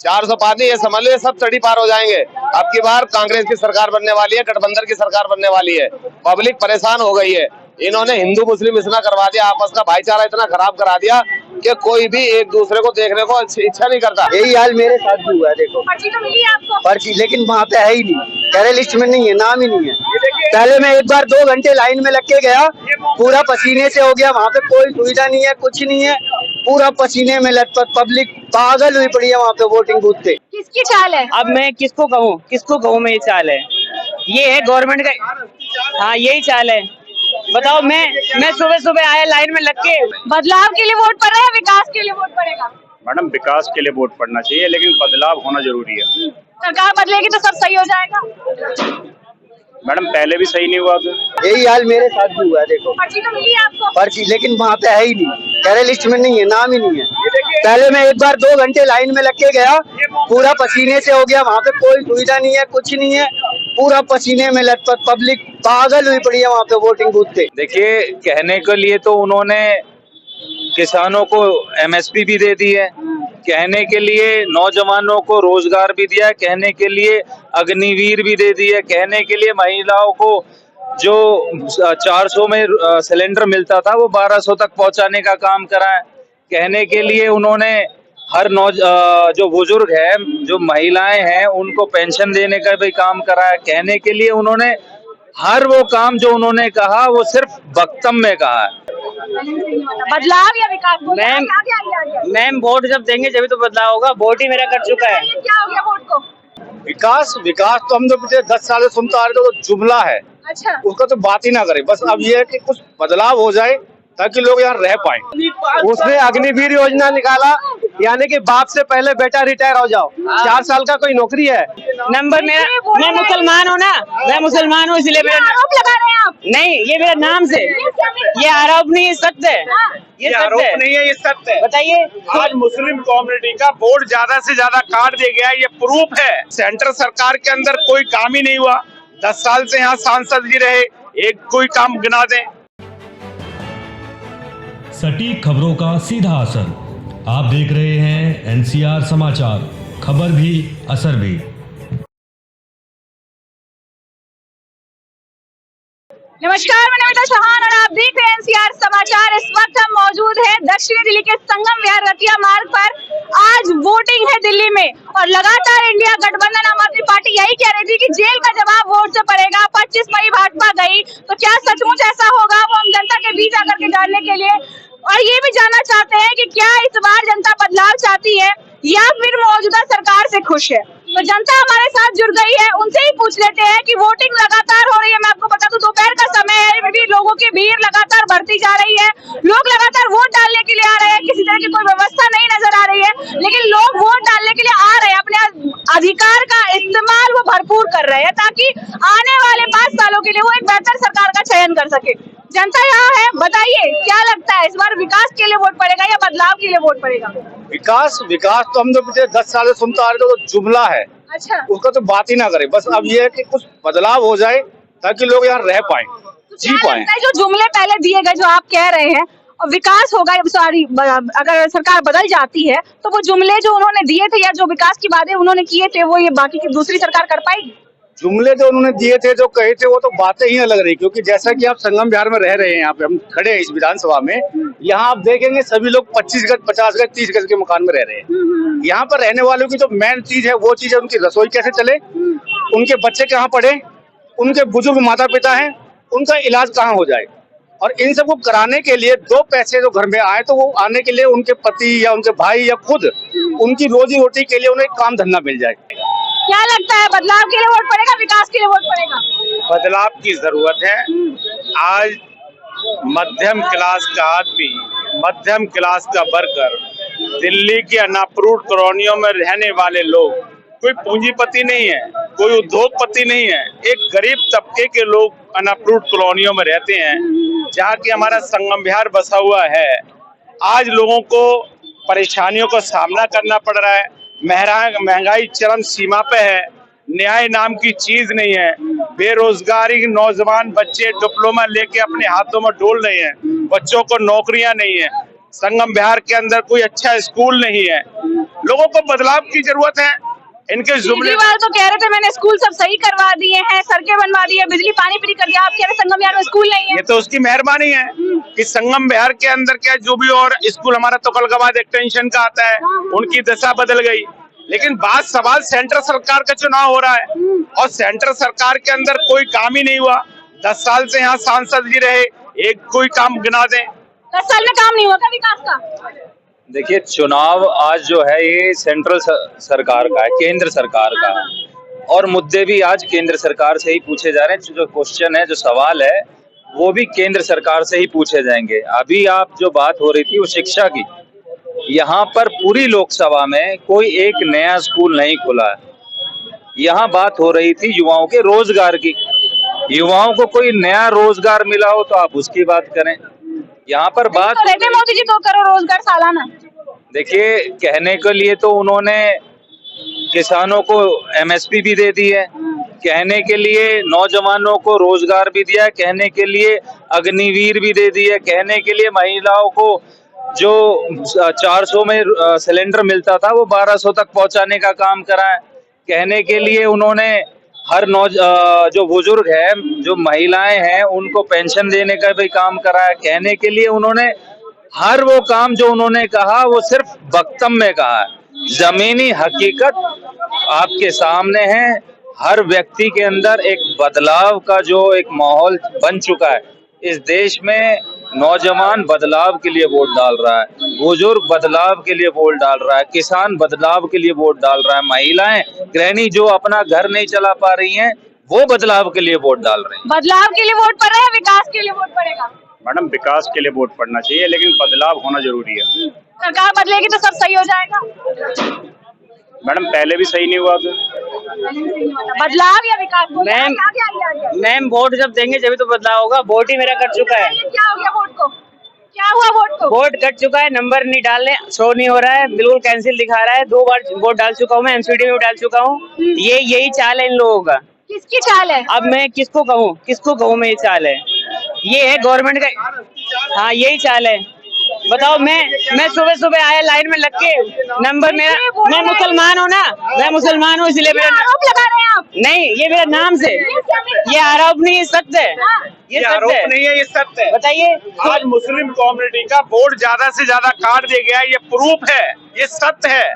400 पार नहीं, ये समझ लो ये सब चढ़ी पार हो जाएंगे। अब की बार कांग्रेस की सरकार बनने वाली है, गठबंधन की सरकार बनने वाली है। पब्लिक परेशान हो गई है। इन्होंने हिंदू मुस्लिम इतना करवा दिया, आपस का भाईचारा इतना खराब करा दिया कि कोई भी एक दूसरे को देखने को इच्छा नहीं करता। यही हाल मेरे साथ भी हुआ है। देखो पर्ची तो मिली आपको? पर्ची लेकिन वहाँ पे है ही नहीं, पहले लिस्ट में नहीं है, नाम ही नहीं है। पहले मैं एक बार 2 घंटे लाइन में लग के गया, पूरा पसीने से हो गया। वहाँ पे कोई सुविधा नहीं है, कुछ नहीं है, पूरा पसीने में लथपथ, पब्लिक पागल हुई पड़ी है वहाँ पे वोटिंग बूथ पे। किसकी चाल है? अब मैं किसको कहूँ मैं, ये चाल है, ये है गवर्नमेंट का। हाँ यही चाल है। बताओ, मैं सुबह सुबह आया लाइन में लग के। बदलाव के लिए वोट पड़ रहा है, विकास के लिए वोट पड़ेगा? मैडम विकास के लिए वोट पड़ना चाहिए, लेकिन बदलाव होना जरूरी है। सरकार बदलेगी तो सब सही हो जाएगा? मैडम पहले भी सही नहीं हुआ तो। यही हाल मेरे साथ भी हुआ है। देखो पर्ची तो मिली आपको? पर्ची लेकिन वहाँ पे है ही नहीं, पहले लिस्ट में नहीं है, नाम ही नहीं है। पहले मैं एक बार 2 घंटे लाइन में लग के गया, पूरा पसीने से हो गया। वहाँ पे कोई सुविधा नहीं है, कुछ नहीं है, पूरा पसीने में लथपथ, पब्लिक पागल हुई पड़ी है वहाँ पे वोटिंग बूथ पे। देखिए, कहने के लिए तो उन्होंने किसानों को एमएसपी भी दे दी है, कहने के लिए नौजवानों को रोजगार भी दिया है, कहने के लिए अग्निवीर भी दे दी है, कहने के लिए महिलाओं को जो 400 में सिलेंडर मिलता था वो 1200 तक पहुंचाने का काम करा है, कहने के लिए उन्होंने हर जो बुजुर्ग है, जो महिलाएं हैं, उनको पेंशन देने का भी काम करा है, कहने के लिए उन्होंने हर वो काम जो उन्होंने कहा वो सिर्फ वक्तव्य में कहा है। बदलाव या विकास? मैम वोट जब देंगे जब तो बदलाव होगा। वोट ही मेरा कर चुका है। क्या हो गया वोट को? विकास तो हम तो पिछले 10 साल से सुनते आ रहे थे, तो जुमला है। अच्छा, उसका तो बात ही ना करें। बस अब ये है कि कुछ बदलाव हो जाए ताकि लोग यहाँ रह पाए। उसने अग्निवीर योजना निकाला, यानी कि बाप से पहले बेटा रिटायर हो जाओ। 4 साल का कोई नौकरी है। नंबर मेरा, मैं मुसलमान हूँ ना, मैं मुसलमान हूँ, इसलिए मेरा आरोप लगा रहे हैं आप? नहीं, ये मेरा नाम से, ये आरोप नहीं, ये सत्य है। ये आरोप सत्य है, नहीं है, ये सत्य है। बताइए। आज मुस्लिम कम्युनिटी का वोट ज्यादा से ज्यादा काट दिया गया, ये प्रूफ है। सेंटर सरकार के अंदर कोई काम ही नहीं हुआ। 10 साल से यहाँ सांसद जी रहे, एक कोई काम गिना दें। सटीक खबरों का सीधा असर। आप देख रहे हैं एनसीआर समाचार, खबर भी असर भी। नमस्कार, मैं नमिता चौहान और आप देख रहे हैं एनसीआर समाचार। इस वक्त हम मौजूद हैं दक्षिणी दिल्ली के संगम विहार रतिया मार्ग पर। आज वोटिंग है दिल्ली में और लगातार इंडिया गठबंधन आम आदमी पार्टी यही कह रही थी कि जेल का जवाब वोट से पड़ेगा। 25 मई भाजपा गई तो क्या सचमुच ऐसा होगा, वो हम जनता के बीच आकर के जानने के लिए और ये भी जानना चाहते हैं कि क्या इस बार जनता बदलाव चाहती है या फिर मौजूदा सरकार से खुश है। तो जनता हमारे साथ जुड़ गई है, उनसे ही पूछ लेते हैं कि वोटिंग लगातार हो रही है। मैं आपको बता दूं दोपहर का समय है, फिर भी लोगों की भीड़ लगातार बढ़ती जा रही है। लोग लगातार वोट डालने के लिए आ रहे हैं, किसी तरह की कोई व्यवस्था नहीं नजर आ रही है, लेकिन लोग वोट डालने के लिए आ रहे हैं, अपने अधिकार का इस्तेमाल वो भरपूर कर रहे हैं ताकि आने वाले 5 सालों के लिए वो एक बेहतर सरकार का चयन कर सके। जनता यहाँ है, बताइए क्या लगता है, इस बार विकास के लिए वोट पड़ेगा या बदलाव के लिए वोट पड़ेगा? विकास तो हम तो पिछले 10 साल से सुनते आ रहे थे, तो जुमला है। अच्छा, उसका तो बात ही ना करें। बस अब ये है कि कुछ बदलाव हो जाए ताकि लोग यहाँ रह पाए, जी पाए। जो जुमले पहले दिए गए, जो आप कह रहे हैं, और विकास होगा, सॉरी, अगर सरकार बदल जाती है तो वो जुमले जो उन्होंने दिए थे या जो विकास की बातें उन्होंने किए थे वो ये बाकी की दूसरी सरकार कर पाएगी? जुमले जो उन्होंने दिए थे, जो कहे थे, वो तो बातें ही अलग रही। क्योंकि जैसा कि आप संगम विहार में रह रहे हैं, यहाँ पे हम खड़े हैं इस विधानसभा में, यहाँ आप देखेंगे सभी लोग 25 गज, 50 गज, 30 गज के मकान में रह रहे हैं। यहाँ पर रहने वालों की जो मेन चीज है वो चीज है उनकी रसोई कैसे चले, उनके बच्चे कहाँ पढ़े, उनके बुजुर्ग माता पिता हैं, उनका इलाज कहाँ हो जाए। और इन सबको कराने के लिए 2 पैसे जो घर में आए तो वो आने के लिए उनके पति या उनके भाई या खुद उनकी रोजी रोटी के लिए उन्हें काम धंधा मिल जाए। क्या लगता है, बदलाव के लिए वोट पड़ेगा, विकास के लिए वोट पड़ेगा? बदलाव की जरूरत है। आज मध्यम क्लास का आदमी, मध्यम क्लास का वर्कर, दिल्ली की अनाप्रूव्ड कॉलोनियों में रहने वाले लोग, कोई पूंजीपति नहीं है, कोई उद्योगपति नहीं है, एक गरीब तबके के लोग अनाप्रूव्ड कॉलोनियों में रहते हैं, जहाँ की हमारा संगम विहार बसा हुआ है। आज लोगों को परेशानियों का सामना करना पड़ रहा है। महंगाई चरम सीमा पे है, न्याय नाम की चीज नहीं है, बेरोजगारी, नौजवान बच्चे डिप्लोमा लेके अपने हाथों में डोल रहे हैं, बच्चों को नौकरियां नहीं है, संगम विहार के अंदर कोई अच्छा स्कूल नहीं है, लोगों को बदलाव की जरूरत है। इनके जुमले केजरीवाल तो कह रहे थे मैंने स्कूल सब सही करवा दिए हैं, सड़कें बनवा दी है, बिजली पानी फ्री कर दिया। आप कह रहे संगम विहार में स्कूल नहीं है। ये तो उसकी मेहरबानी है कि संगम विहार के अंदर क्या जो भी और स्कूल हमारा तुगलकाबाद एक्सटेंशन का आता है, उनकी दशा बदल गई। लेकिन बात सवाल सेंट्रल सरकार का चुनाव हो रहा है और सेंट्रल सरकार के अंदर कोई काम ही नहीं हुआ। 10 साल से यहाँ सांसद जी रहे, एक कोई काम गिना दें। 10 साल में काम नहीं हुआ क्या विकास का? देखिए, चुनाव आज जो है ये सेंट्रल सरकार का है, केंद्र सरकार का है, और मुद्दे भी आज केंद्र सरकार से ही पूछे जा रहे हैं। जो क्वेश्चन है, जो सवाल है, वो भी केंद्र सरकार से ही पूछे जाएंगे। अभी आप जो बात हो रही थी वो शिक्षा की, यहाँ पर पूरी लोकसभा में कोई एक नया स्कूल नहीं खुला है। यहाँ बात हो रही थी युवाओं के रोजगार की। युवाओं को कोई नया रोजगार मिला हो तो आप उसकी बात करें। यहाँ पर बात तो रहते मोदी जी 2 करोड़ रोजगार सालाना। देखिए, कहने के लिए तो उन्होंने किसानों को एमएसपी भी दे दी है, कहने के लिए नौजवानों को रोजगार भी दिया है, कहने के लिए अग्निवीर भी दे दी है, कहने के लिए महिलाओं को जो 400 में सिलेंडर मिलता था वो 1200 तक पहुंचाने का काम करा है, कहने के लिए उन्होंने हर जो बुजुर्ग है, जो महिलाएं हैं, उनको पेंशन देने का भी काम करा है, कहने के लिए उन्होंने हर वो काम जो उन्होंने कहा वो सिर्फ वक्तव्य में कहा है। जमीनी हकीकत आपके सामने है। हर व्यक्ति के अंदर एक बदलाव का जो एक माहौल बन चुका है। इस देश में नौजवान बदलाव के लिए वोट डाल रहा है, बुजुर्ग बदलाव के लिए वोट डाल रहा है, किसान बदलाव के लिए वोट डाल रहा है, महिलाएं गृहिणी जो अपना घर नहीं चला पा रही हैं वो बदलाव के लिए वोट डाल रहे हैं। बदलाव के लिए वोट पड़ रहा है, विकास के लिए वोट पड़ेगा? मैडम, विकास के लिए वोट पड़ना चाहिए, लेकिन बदलाव होना जरूरी है। सरकार बदलेगी तो सब सही हो जाएगा? मैडम, पहले भी सही नहीं हुआ। बदलाव या विकास? मैम वोट जब देंगे जब तो बदलाव होगा। वोट ही मेरा कट चुका है। क्या हो गया वोट को? क्या हुआ वोट को? वोट कट चुका है, नंबर नहीं डालने, शो नहीं हो रहा है, बिल्कुल कैंसिल दिखा रहा है। 2 बार वोट डाल चुका हूँ मैं, एमसीडी में डाल चुका हूँ। यही चाल है इन लोगों का। किसकी चाल है? अब मैं किसको कहूँ मैं, ये चाल है, ये है गवर्नमेंट का। हाँ, यही चाल है। बताओ, मैं सुबह सुबह आया लाइन में लग के, नंबर मेरा, मैं मुसलमान हूँ ना, मैं मुसलमान हूँ, इसलिए मेरा आरोप लगा रहे हैं आप? नहीं, ये मेरा नाम से, ये आरोप नहीं, ये सत्य है। ये आरोप नहीं है, ये सत्य है। बताइए, आज मुस्लिम कम्युनिटी का वोट ज्यादा से ज्यादा काट दिया गया है, ये प्रूफ है, ये सत्य है,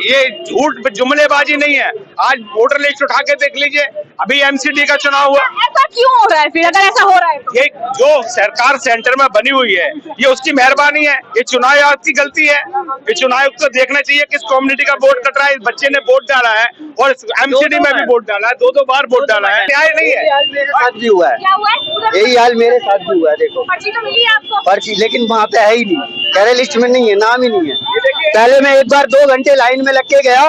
ये झूठ जुमलेबाजी नहीं है। आज वोटर लिस्ट उठा के देख लीजिए, अभी एमसीडी का चुनाव हुआ। ऐसा क्यों हो रहा है फिर, अगर ऐसा हो रहा है तो? ये जो सरकार सेंटर में बनी हुई है, ये उसकी मेहरबानी है, ये चुनाव आयोग की गलती है। ये चुनाव आयोग को देखना चाहिए किस कम्युनिटी का वोट कट रहा है। इस बच्चे ने वोट डाला है और एमसीडी में भी वोट डाला है, 2 बार वोट डाला है, न्याय नहीं है। मेरे साथ भी हुआ है, क्या हुआ है? यही हाल मेरे साथ भी हुआ है। देखो, पर्ची तो मिली है आपको? पर्ची लेकिन वहाँ पे है ही नहीं, कह रहे लिस्ट में नहीं है, नाम ही नहीं है। पहले मैं एक बार 2 घंटे लाइन में लग के गया,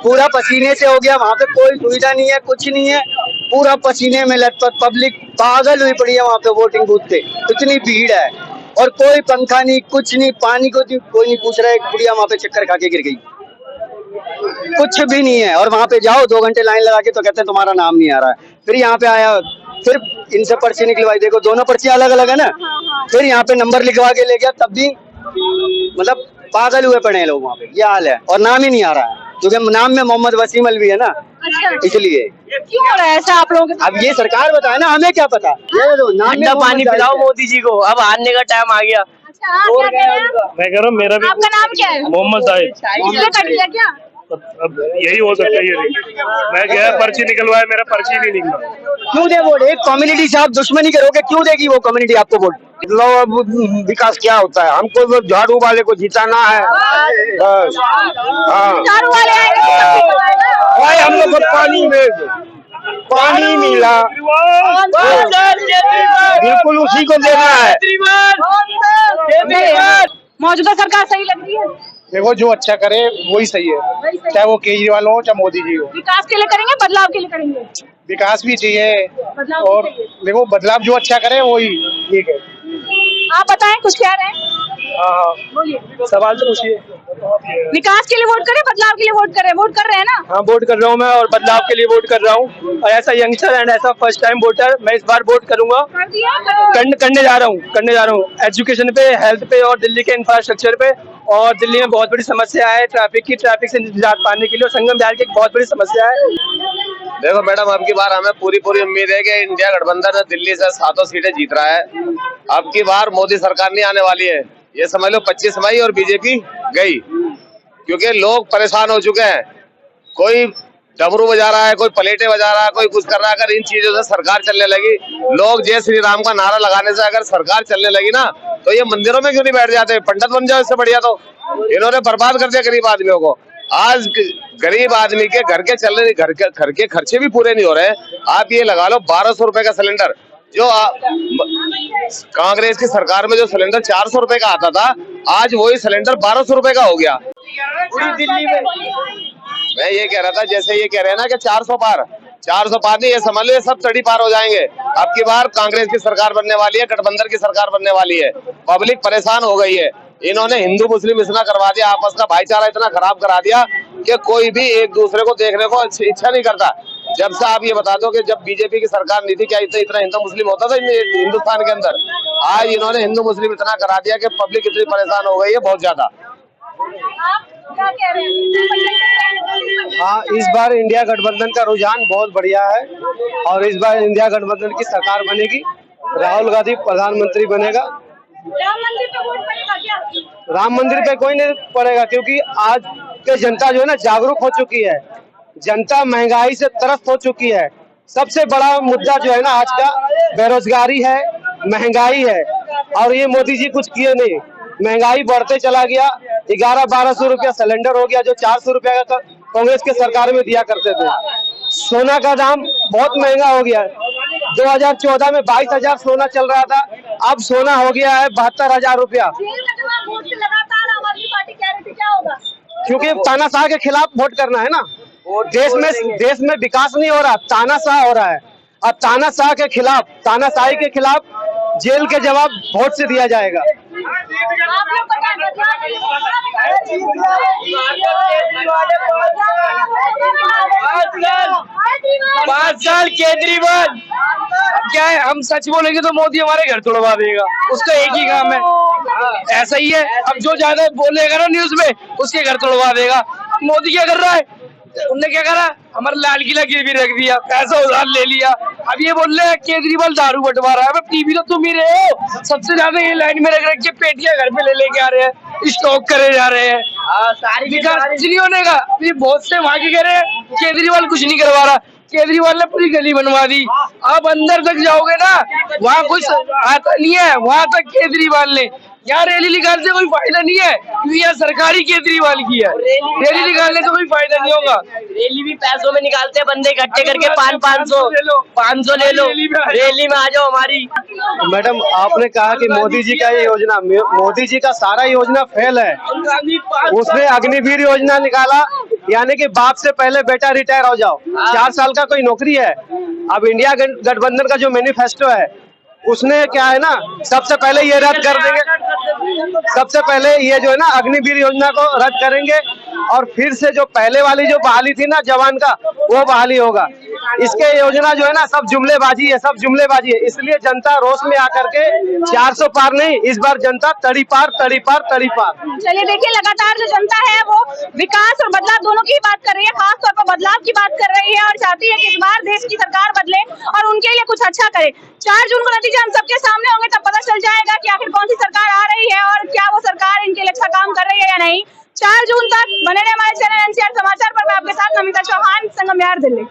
पूरा पसीने से हो गया। वहाँ पे कोई सुविधा नहीं है, कुछ नहीं है, पूरा पसीने में लथपथ, पब्लिक पागल हुई पड़ी है वहाँ पे वोटिंग बूथ पे। इतनी भीड़ है और कोई पंखा नहीं, कुछ नहीं, पानी को कोई नहीं पूछ रहा है। एक बुढ़िया वहाँ पे चक्कर खा के गिर गई, कुछ भी नहीं है। और वहाँ पे जाओ 2 घंटे लाइन लगा के तो कहते हैं तुम्हारा नाम नहीं आ रहा है। फिर यहाँ पे आया, फिर इनसे पर्ची निकलवाई, देखो दोनों पर्ची अलग अलग है ना। फिर यहाँ पे नंबर लिखवा के ले गया, तब भी मतलब पागल हुए पड़े हैं लोग वहाँ पे। ये हाल है और नाम ही नहीं आ रहा है, क्योंकि नाम में मोहम्मद वसीम अलवी है ना, इसलिए। क्यों हो रहा है ऐसा आप लोगों के साथ? अब ये सरकार बताए ना, हमें क्या पता। ये दो नाम में पानी पिलाओ मोदी जी को, अब हारने का टाइम आ गया। अच्छा, आप क्या कह रहे हैं? मैं कह रहा हूँ, मेरा भी। आपका नाम क्या है? मोहम्मद जाहिद। इसलिए कट गया क्या? अब यही हो सकता है। ये मैं गया पर्ची निकलवाया, मेरा पर्ची नहीं निकला। क्यों दे वोट? एक कम्युनिटी से आप दुश्मनी करोगे, क्यों देगी वो कम्युनिटी आपको वोट? मतलब विकास क्या होता है? हमको तो झाड़ू वाले को जिताना है बस। हाँ, झाड़ू वाले आएंगे तो भाई हम लोग को पानी मिला, बिल्कुल उसी को देना है। मौजूदा सरकार सही लग रही है? देखो, जो अच्छा करे वही सही है, चाहे वो केजरीवाल हो चाहे मोदी जी हो। विकास के लिए करेंगे, बदलाव के लिए करेंगे? विकास भी चाहिए बदलाव और भी चाहिए। देखो, बदलाव जो अच्छा करे वही ठीक है। आप बताएं, कुछ कह रहे हैं? बोलिए, सवाल तो पूछिए। विकास के लिए वोट करें, बदलाव के लिए वोट करें? वोट कर रहे हैं ना? हाँ, वोट कर रहा हूँ मैं, और बदलाव के लिए वोट कर रहा हूँ। और ऐसा यंगस्टर एंड ऐसा फर्स्ट टाइम वोटर मैं इस बार वोट करूंगा। कर दिया? करने जा रहा हूँ एजुकेशन पे, हेल्थ पे और दिल्ली के इंफ्रास्ट्रक्चर पे और दिल्ली में बहुत बड़ी समस्या है ट्रैफिक से निजात पाने के लिए, और संगम बिहार की एक बहुत बड़ी समस्या है। देखो मैडम, अब की बार हमें पूरी उम्मीद है कि इंडिया गठबंधन दिल्ली से 7 सीटें जीत रहा है। अब की बार मोदी सरकार नहीं आने वाली है, ये समझ लो 25 मई और बीजेपी गई, क्योंकि लोग परेशान हो चुके हैं। कोई डमरू बजा रहा है, कोई प्लेटें बजा रहा है, कोई कुछ कर रहा है। अगर इन चीजों से सरकार चलने लगी, लोग जय श्री राम का नारा लगाने से अगर सरकार चलने लगी ना, तो ये मंदिरों में क्यों नहीं बैठ जाते, पंडित बन जाओ, इससे बढ़िया। तो इन्होंने बर्बाद कर दिया गरीब आदमियों को। आज गरीब आदमी के घर के खर्चे भी पूरे नहीं हो रहे। आप ये लगा लो 1200 रुपए का सिलेंडर, जो कांग्रेस की सरकार में जो सिलेंडर 400 रुपए का आता था, आज वही सिलेंडर 1200 रुपए का हो गया। पूरी दिल्ली में मैं ये कह रहा था, जैसे ये कह रहे हैं ना कि 400 पार नहीं, ये समझ लो ये सब तड़ी पार हो जाएंगे। अब की बार कांग्रेस की सरकार बनने वाली है, गठबंधन की सरकार बनने वाली है। पब्लिक परेशान हो गई है। इन्होंने हिंदू मुस्लिम इतना करवा दिया, आपस का भाईचारा इतना खराब करा दिया कि कोई भी एक दूसरे को देखने को इच्छा नहीं करता। जब से आप ये बता दो कि जब बीजेपी की सरकार नहीं थी, क्या इतना हिंदू मुस्लिम होता था हिंदुस्तान के अंदर? आज इन्होंने हिंदू मुस्लिम इतना करा दिया कि पब्लिक इतनी परेशान हो गई है, बहुत ज्यादा। क्या कह रहे हैं? हाँ, इस बार इंडिया गठबंधन का रुझान बहुत बढ़िया है और इस बार इंडिया गठबंधन की सरकार बनेगी। राहुल गांधी प्रधानमंत्री बनेगा। राम मंदिर पे वोट पड़ेगा क्या? राम मंदिर पे कोई नहीं पड़ेगा, क्योंकि आज के जनता जो है ना जागरूक हो चुकी है। जनता महंगाई से त्रस्त हो चुकी है। सबसे बड़ा मुद्दा जो है ना आज का बेरोजगारी है, महंगाई है, और ये मोदी जी कुछ किए नहीं। महंगाई बढ़ते चला गया, 1100-1200 रुपया सिलेंडर हो गया, जो 400 रुपया का कांग्रेस के सरकार में दिया करते थे। सोना का दाम बहुत महंगा हो गया है। 2014 में 22,000 सोना चल रहा था, अब सोना हो गया है 72,000 रुपया। लगातार आम आदमी पार्टी कह रही थी, क्या होगा? क्योंकि तानाशाह के खिलाफ वोट करना है ना। देश में विकास नहीं हो रहा, तानाशाह हो रहा है। और तानाशाह के खिलाफ, तानाशाही के खिलाफ जेल के जवाब वोट से दिया जाएगा। आप लोग पता है 5 साल केजरीवाल, क्या है, हम सच बोलेंगे तो मोदी हमारे घर तोड़वा देगा, उसका एक ही काम है। ऐसा ही है, अब जो ज्यादा बोलेगा ना न्यूज में, उसके घर तोड़वा देगा। मोदी क्या कर रहा है, उनने क्या करा, हमारा लाल किला गिरवी रख दिया, पैसा उधार ले लिया। अब ये बोल रहे हैं केजरीवाल दारू बंटवा रहा है। अब टीवी तो तुम ही रहे हो, सबसे ज्यादा ये लाइन में रख के पेटियां घर पे ले लेके आ रहे हैं, स्टॉक करे जा रहे हैं। विकास कुछ नहीं होने का। ये बहुत से वहां के कह रहे हैं केजरीवाल कुछ नहीं करवा रहा, केजरीवाल ने पूरी गली बनवा दी। आप अंदर तक जाओगे ना, वहाँ कुछ आता नहीं है, वहां तक केजरीवाल ने। यहाँ रैली निकालने से कोई फायदा नहीं है, क्योंकि यहाँ सरकारी केजरीवाल की है। रैली निकालने से कोई फायदा नहीं होगा। रैली भी पैसों में निकालते हैं, बंदे इकट्ठे करके 500 ले लो, रैली में आ जाओ हमारी। मैडम, आपने कहा कि मोदी जी का ये योजना, मोदी जी का सारा योजना फेल है। उसने अग्निवीर योजना निकाला, यानी कि बाप से पहले बेटा रिटायर हो जाओ, 4 साल का कोई नौकरी है। अब इंडिया गठबंधन का जो मैनिफेस्टो है, उसने क्या है ना, सबसे पहले ये रद्द कर देंगे। सबसे पहले ये जो है ना अग्निवीर योजना को रद्द करेंगे, और फिर से जो पहले वाली जो बहाली थी ना जवान का, वो बहाली होगा। इसके योजना जो है ना सब जुमलेबाजी है, सब जुमलेबाजी है। इसलिए जनता रोष में आकर के 400 पार नहीं, इस बार जनता तड़ी पार। चलिए देखिए, लगातार जो जनता है वो विकास और बदलाव दोनों की बात कर रही है, खास तौर पर बदलाव की बात कर रही है, और चाहती है कि इस बार देश की सरकार बदले और उनके लिए कुछ अच्छा करे। 4 जून को नतीजे हम सबके सामने होंगे, तब पता चल जाएगा कि आखिर कौन सी सरकार आ रही है और क्या वो सरकार इनके लिए अच्छा काम कर रही है या नहीं। 4 जून तक बने रहे हमारे चैनल एनसीआर समाचार पर। मैं आपके साथ नमिता चौहान, संगम बिहार, दिल्ली।